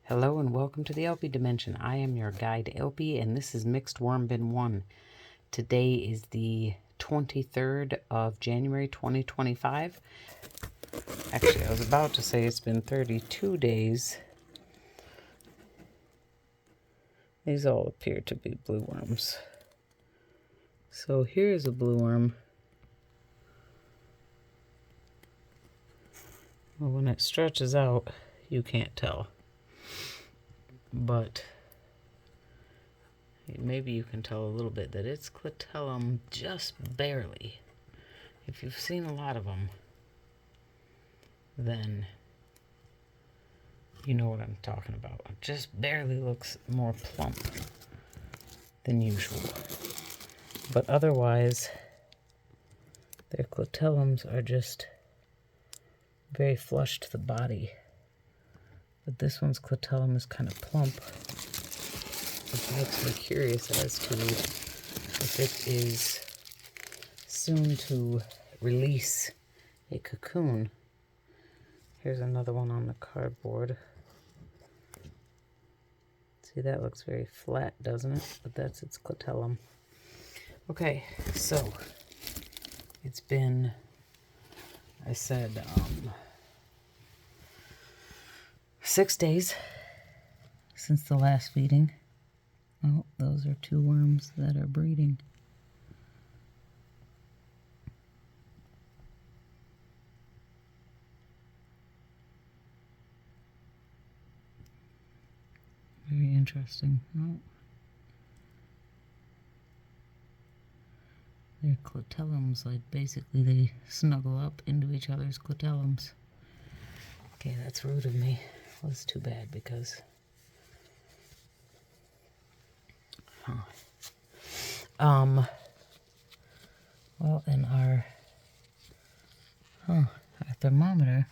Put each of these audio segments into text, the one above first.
Hello and welcome to the theElpyDimension. I am your guide Elpy and this is Mixed Worm Bin 1. Today is the 23rd of January 2025. Actually, I was about to say it's been 32 days. These all appear to be blue worms. So here's a blue worm. Well, when it stretches out, you can't tell. But maybe you can tell a little bit that it's clitellum just barely. If you've seen a lot of them, then you know what I'm talking about. It just barely looks more plump than usual. But otherwise, their clitellums are just very flush to the body. But this one's clitellum is kind of plump, which makes me curious as to if it is soon to release a cocoon. Here's another one on the cardboard. See, that looks very flat, doesn't it? But that's its clitellum. Okay, so it's been, I said, 6 days since the last feeding. Oh, those are two worms that are breeding. Very interesting. Oh. Their clitellums, like basically they snuggle up into each other's clitellums. Okay, that's rude of me. Well, it's too bad because well, in our thermometer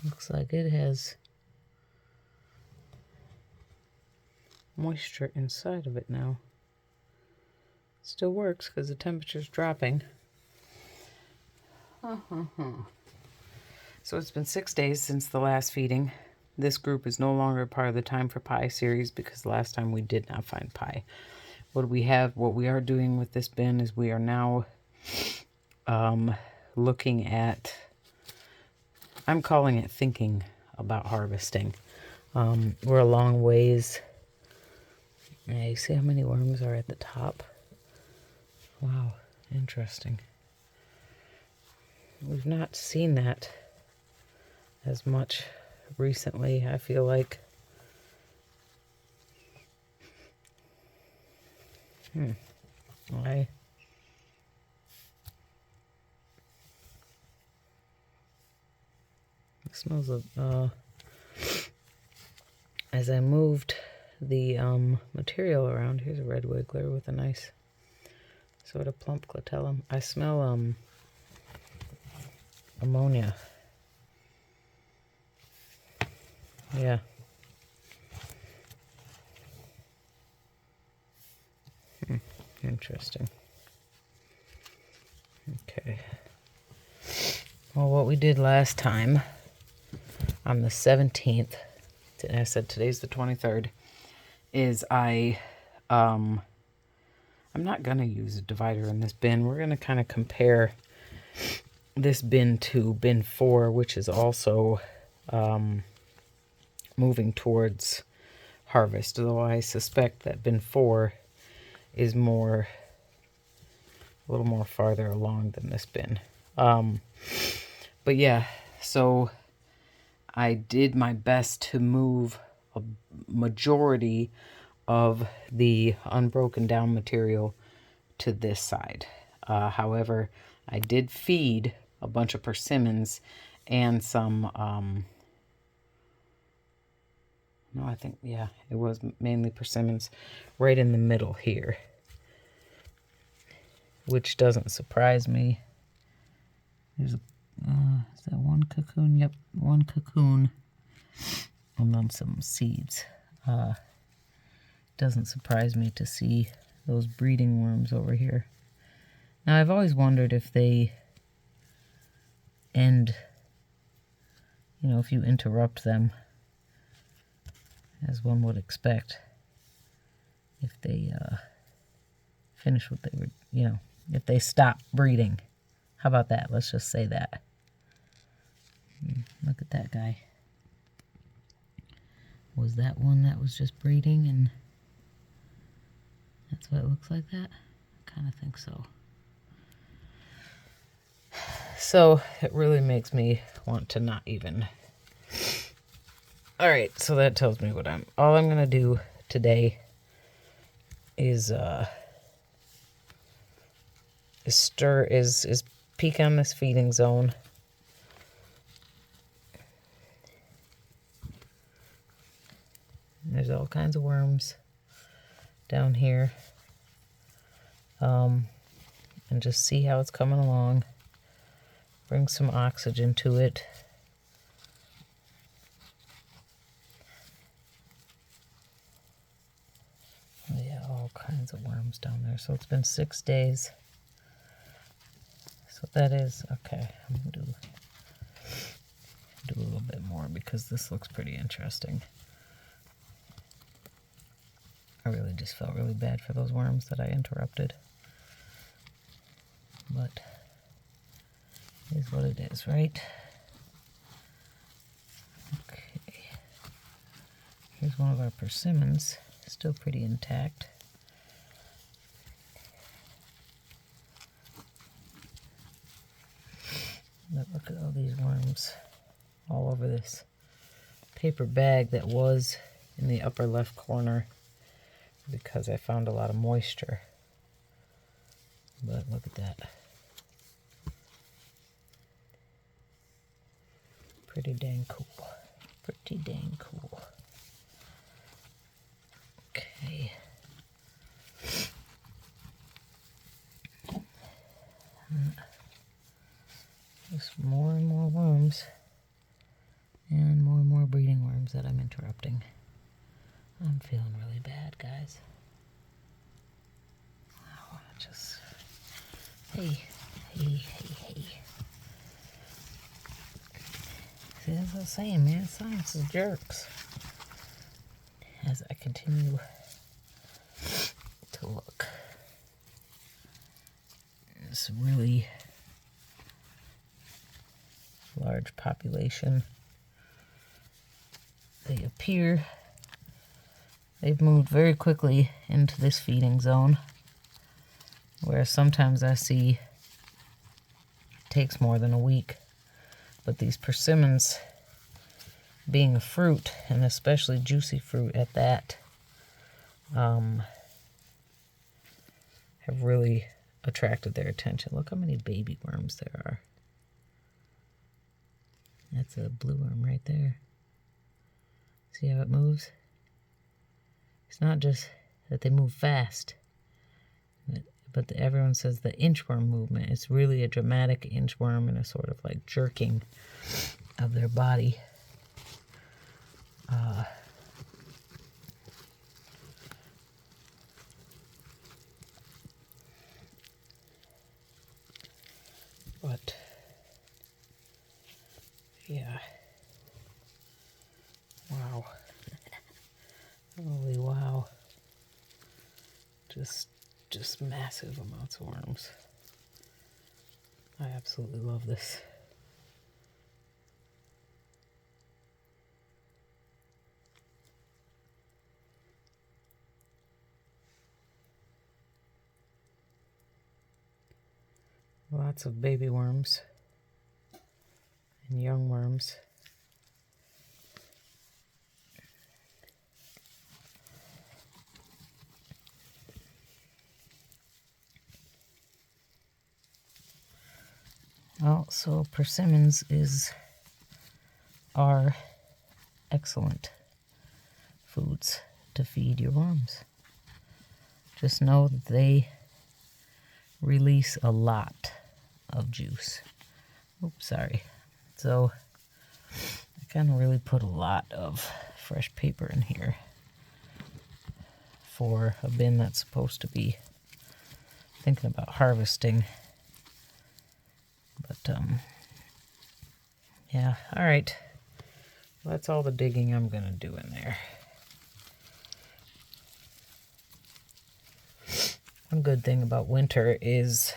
looks like it has moisture inside of it now. Still works because the temperature's dropping. So it's been 6 days since the last feeding. This group is no longer part of the Time for Pie series because last time we did not find pie. What we are doing with this bin is we are now looking at, I'm calling it thinking about harvesting. We're a long ways. Yeah, you see how many worms are at the top? Wow, interesting. We've not seen that as much recently, I feel like. It smells of, as I moved the material around, here's a red wiggler with a nice sort of plump clitellum. I smell ammonia. Yeah. Interesting. Okay. Well, what we did last time on the 17th, and I said today's the 23rd, is I'm not going to use a divider in this bin. We're going to kind of compare this bin to bin 4, which is also moving towards harvest, though I suspect that bin 4 is a little more farther along than this bin. But yeah, so I did my best to move a majority of the unbroken down material to this side. However, I did feed a bunch of persimmons and some, no, I think, yeah, it was mainly persimmons right in the middle here, which doesn't surprise me. There's a, is that one cocoon? Yep, one cocoon, and then some seeds. Doesn't surprise me to see those breeding worms over here. Now, I've always wondered if they end you know, if you interrupt them, as one would expect, if they finish what they were, you know, if they stop breeding. How about that? Let's just say that. Look at that guy. Was that one that was just breeding and that's what it looks like that? I kind of think so. So it really makes me want to not even. All right, so that tells me what all I'm gonna do today is peek on this feeding zone. There's all kinds of worms down here. And just see how it's coming along. Bring some oxygen to it. Yeah, all kinds of worms down there. So it's been 6 days. So that is, okay, I'm gonna do a little bit more because this looks pretty interesting. I really just felt really bad for those worms that I interrupted. But it is what it is, right? Okay. Here's one of our persimmons, still pretty intact. But look at all these worms all over this paper bag that was in the upper left corner because I found a lot of moisture. But look at that. Pretty dang cool. Pretty dang cool. Okay. Just more and more worms. And more breeding worms that I'm interrupting. I'm feeling really bad, guys. I want to just... Hey. See, that's what I'm saying, man. Science is jerks. As I continue to look. This really large population. They appear they've moved very quickly into this feeding zone, where sometimes I see it takes more than a week. But these persimmons, being a fruit, and especially juicy fruit at that, have really attracted their attention. Look how many baby worms there are. That's a blue worm right there. See how it moves? It's not just that they move fast, but everyone says the inchworm movement. It's really a dramatic inchworm and a sort of like jerking of their body. But yeah. Wow. Holy wow. Just massive amounts of worms. I absolutely love this. Lots of baby worms and young worms. Well, so persimmons are excellent foods to feed your worms. Just know that they release a lot of juice. Oops, sorry. So I kind of really put a lot of fresh paper in here for a bin that's supposed to be thinking about harvesting. But yeah, all right. That's all the digging I'm going to do in there. One good thing about winter is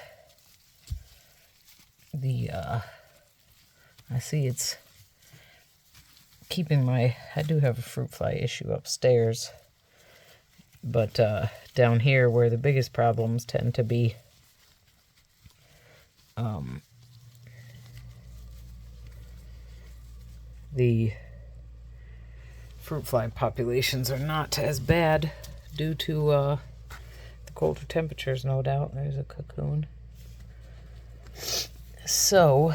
I see it's keeping I do have a fruit fly issue upstairs, but down here where the biggest problems tend to be, the fruit fly populations are not as bad due to the colder temperatures, no doubt. There's a cocoon. So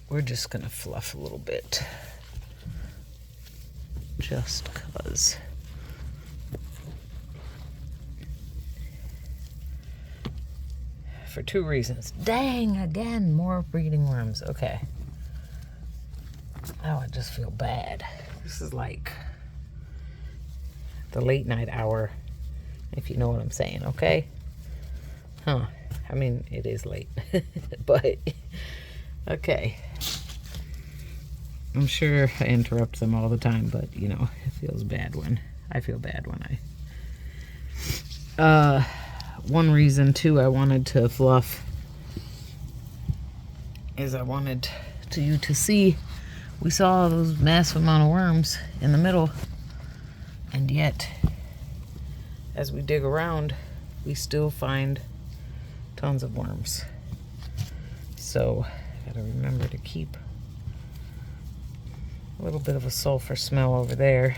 we're just gonna fluff a little bit, just cause. For two reasons. Dang, again, more breeding worms. Okay. Now I just feel bad. This is like the late night hour, if you know what I'm saying, okay? Huh. I mean, it is late, but okay. I'm sure I interrupt them all the time, but you know, it feels bad when I feel bad when I one reason too I wanted to fluff is I wanted you to see we saw those massive amount of worms in the middle, and yet as we dig around we still find tons of worms. So I gotta remember to keep a little bit of a sulfur smell over there.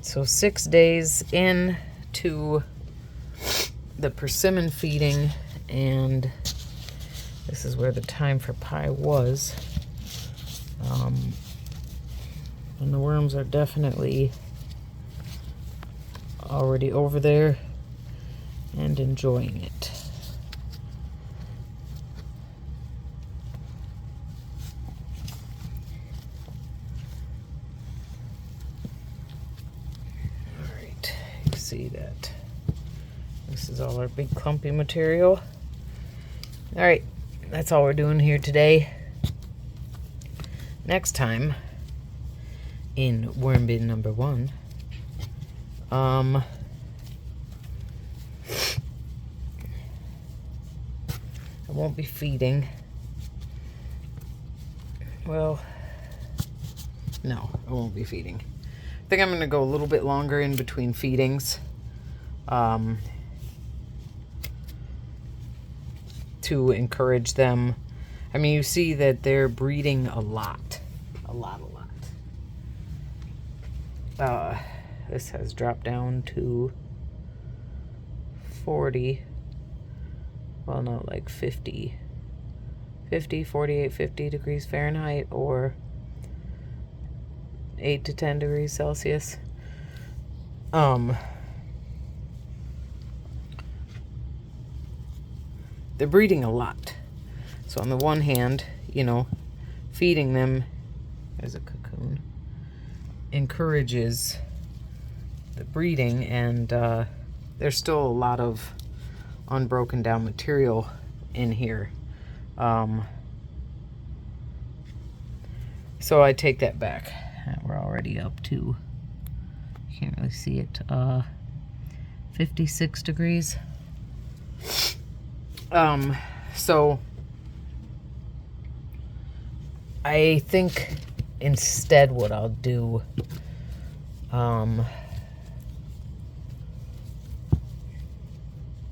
So 6 days into the persimmon feeding, and this is where the time for pie was. And the worms are definitely already over there and enjoying it. Alright, you can see that this is all our big clumpy material. Alright, that's all we're doing here today. Next time, in worm bin number 1, I won't be feeding. Well, no, I won't be feeding. I think I'm going to go a little bit longer in between feedings. To encourage them. I mean, you see that they're breeding a lot. A lot. This has dropped down to 40. Well, no, like 50, 48, 50 degrees Fahrenheit, or 8 to 10 degrees Celsius. They're breeding a lot. So on the one hand, you know, feeding them as a cocoon encourages the breeding, and there's still a lot of unbroken down material in here. So I take that back. We're already up to, you can't really see it, 56 degrees. So I think instead what I'll do,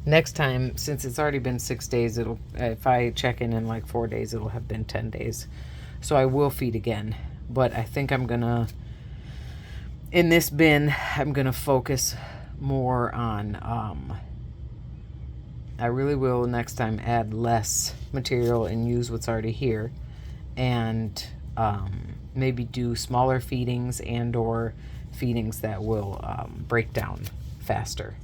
next time, since it's already been 6 days, it'll, if I check in like 4 days, it'll have been 10 days. So I will feed again, but I think I'm gonna, in this bin, I'm gonna focus more on, I really will next time add less material and use what's already here, and maybe do smaller feedings and or feedings that will break down faster.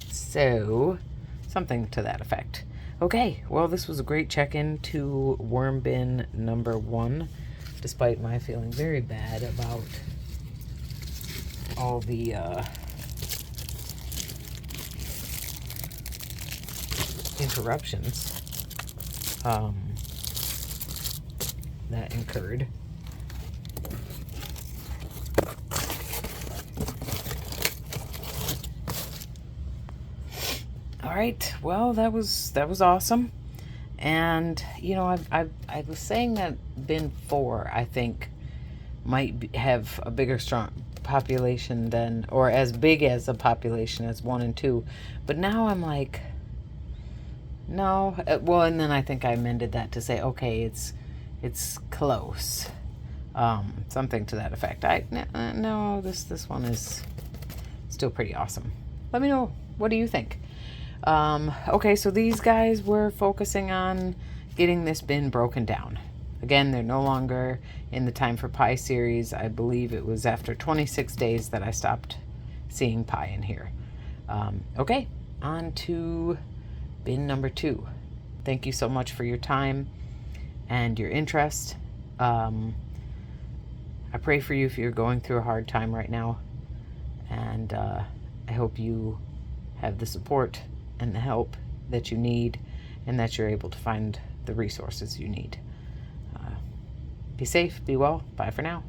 So something to that effect. Okay, well, this was a great check-in to worm bin number 1, despite my feeling very bad about all the interruptions that incurred. All right, well, that was awesome. And you know, I was saying that bin 4, I think, might have a bigger, strong population than, or as big as a population as 1 and 2. But now I'm like, no. Well, and then I think I amended that to say, okay, it's close, something to that effect. No, this one is still pretty awesome. Let me know, what do you think? Okay, so these guys were focusing on getting this bin broken down. Again, they're no longer in the Time for Pie series. I believe it was after 26 days that I stopped seeing pie in here. Okay, on to bin number 2. Thank you so much for your time and your interest. I pray for you if you're going through a hard time right now. And I hope you have the support and the help that you need, and that you're able to find the resources you need. Be safe, be well, bye for now.